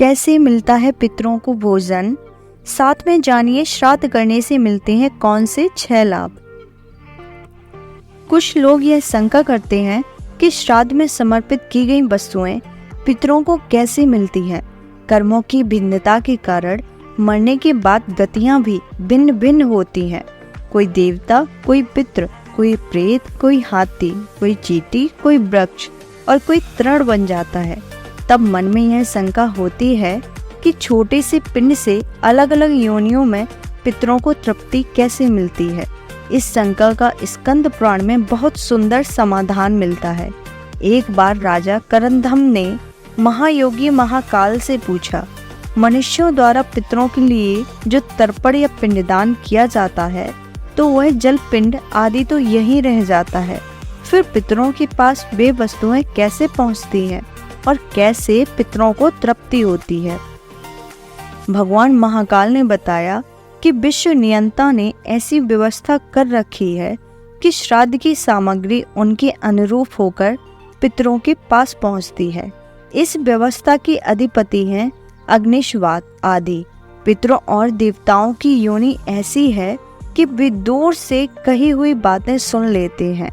कैसे मिलता है पितरों को भोजन? साथ में जानिए श्राद्ध करने से मिलते हैं कौन से 6 लाभ। कुछ लोग यह शंका करते हैं कि श्राद्ध में समर्पित की गई वस्तुएं पितरों को कैसे मिलती हैं। कर्मों की भिन्नता के कारण मरने के बाद गतियां भी भिन्न भिन्न होती हैं। कोई देवता, कोई पितृ, कोई प्रेत, कोई हाथी, कोई चींटी, कोई वृक्ष और कोई तृण बन जाता है। तब मन में यह शंका होती है कि छोटे से पिंड से अलग अलग योनियों में पितरों को तृप्ति कैसे मिलती है। इस शंका का स्कंद पुराण में बहुत सुंदर समाधान मिलता है। एक बार राजा करंदम ने महायोगी महाकाल से पूछा, मनुष्यों द्वारा पितरों के लिए जो तर्पण या पिंडदान किया जाता है तो वह जल पिंड आदि तो यहीं रह जाता है, फिर पितरों के पास वे वस्तुएं कैसे पहुंचती हैं और कैसे पितरों को तृप्ति होती है। भगवान महाकाल ने बताया कि विश्व नियंता ने ऐसी व्यवस्था कर रखी है कि श्राद्ध की सामग्री उनके अनुरूप होकर पितरों के पास पहुंचती है। इस व्यवस्था के अधिपति हैं अग्निश्वात आदि। पितरों और देवताओं की योनि ऐसी है कि वे दूर से कही हुई बातें सुन लेते हैं,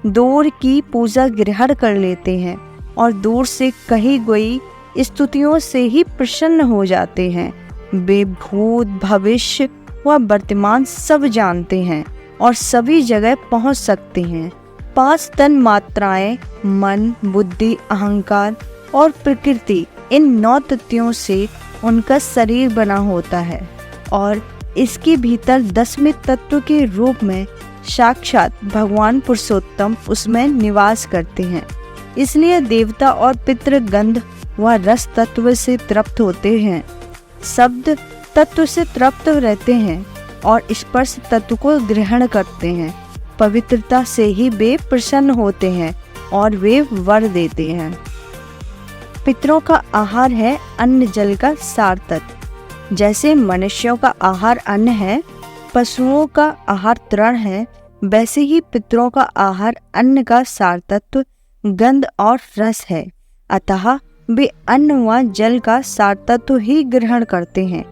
दूर की पूजा ग्रहण कर लेते हैं और दूर से कही गई स्तुतियों से ही प्रसन्न हो जाते हैं। वे भूत, भविष्य व वर्तमान सब जानते हैं और सभी जगह पहुंच सकते हैं। 5 तन मात्राएं मन, बुद्धि, अहंकार और प्रकृति, इन 9 तत्वों से उनका शरीर बना होता है और इसके भीतर 10वें तत्व के रूप में साक्षात भगवान पुरुषोत्तम उसमें निवास करते हैं। इसलिए देवता और पितृ गंध व रस तत्व से तृप्त होते हैं, शब्द तत्व से तृप्त रहते हैं और स्पर्श तत्व को ग्रहण करते हैं। पवित्रता से ही वे प्रसन्न होते हैं और वे वर देते हैं। पितरों का आहार है अन्न जल का सार तत्व। जैसे मनुष्यों का आहार अन्न है, पशुओं का आहार तृण है, वैसे ही पितरों का आहार अन्न का सार तत्व गंध और रस है। अतः वे अन्न व जल का सार तत्व ही ग्रहण करते हैं।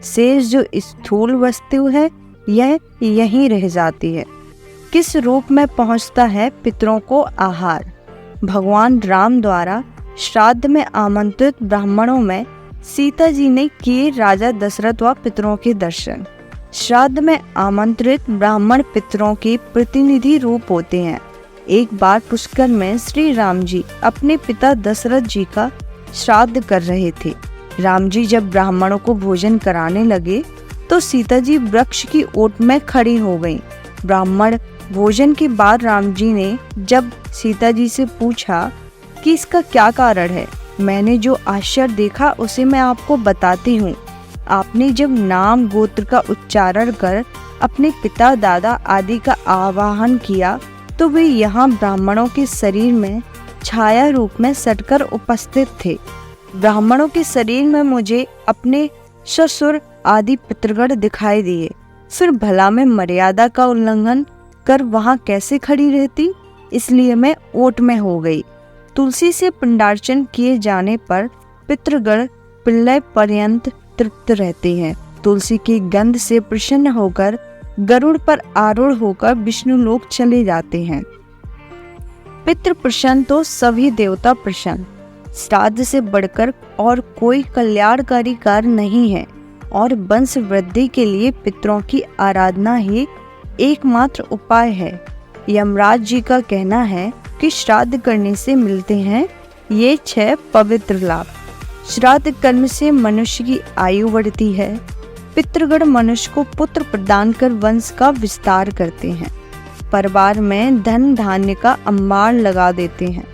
शेष जो स्थूल वस्तु है यह यहीं रह जाती है। किस रूप में पहुंचता है पितरों को आहार? भगवान राम द्वारा श्राद्ध में आमंत्रित ब्राह्मणों में सीता जी ने किए राजा दशरथ व पितरों के दर्शन। श्राद्ध में आमंत्रित ब्राह्मण पितरों के प्रतिनिधि रूप होते हैं। एक बार पुष्कर में श्री राम जी अपने पिता दशरथ जी का श्राद्ध कर रहे थे। राम जी जब ब्राह्मणों को भोजन कराने लगे तो सीता जी वृक्ष की ओट में खड़ी हो गईं। ब्राह्मण भोजन के बाद राम जी ने जब सीता जी से पूछा कि इसका क्या कारण है, मैंने जो आश्चर्य देखा उसे मैं आपको बताती हूँ। आपने जब नाम गोत्र का उच्चारण कर अपने पिता दादा आदि का आवाहन किया तो वे यहाँ ब्राह्मणों के शरीर में छाया रूप में सटकर उपस्थित थे। ब्राह्मणों के शरीर में मुझे अपने ससुर आदि पितृगण दिखाई दिए। फिर भला मैं मर्यादा का उल्लंघन कर वहाँ कैसे खड़ी रहती, इसलिए मैं ओट में हो गई। तुलसी से पिंडार्चन किए जाने पर पितृगण प्रलय पर्यंत तृप्त रहते हैं। तुलसी की गंध से प्रसन्न होकर गरुड़ पर आरूढ़ होकर विष्णु लोक चले जाते हैं। पितृ प्रसन्न तो सभी देवता प्रसन्न। श्राद्ध से बढ़कर और कोई कल्याणकारी कार्य नहीं है और वंश वृद्धि के लिए पितरों की आराधना ही एकमात्र उपाय है। यमराज जी का कहना है कि श्राद्ध करने से मिलते हैं ये 6 पवित्र लाभ। श्राद्ध कर्म से मनुष्य की आयु बढ़ती है। पितृगण मनुष्य को पुत्र प्रदान कर वंश का विस्तार करते हैं। परिवार में धन धान्य का अंबार लगा देते हैं।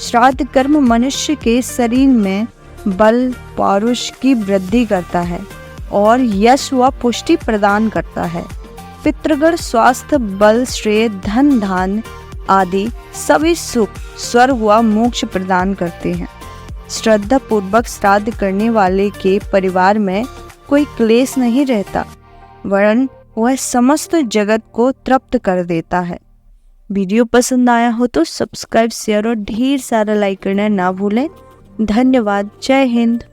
श्राद्ध कर्म मनुष्य के शरीर में बल पौरुष की वृद्धि करता है और यश व पुष्टि प्रदान करता है। पितृगण स्वास्थ्य, बल, श्रेय, धन धान्य आदि सभी सुख, स्वर्ग व मोक्ष प्रदान करते हैं। श्रद्धा पूर्वक श्राद्ध करने वाले के परिवार में कोई क्लेश नहीं रहता, वरन वह समस्त जगत को तृप्त कर देता है। वीडियो पसंद आया हो तो सब्सक्राइब, शेयर और ढेर सारा लाइक करना ना भूलें। धन्यवाद। जय हिंद।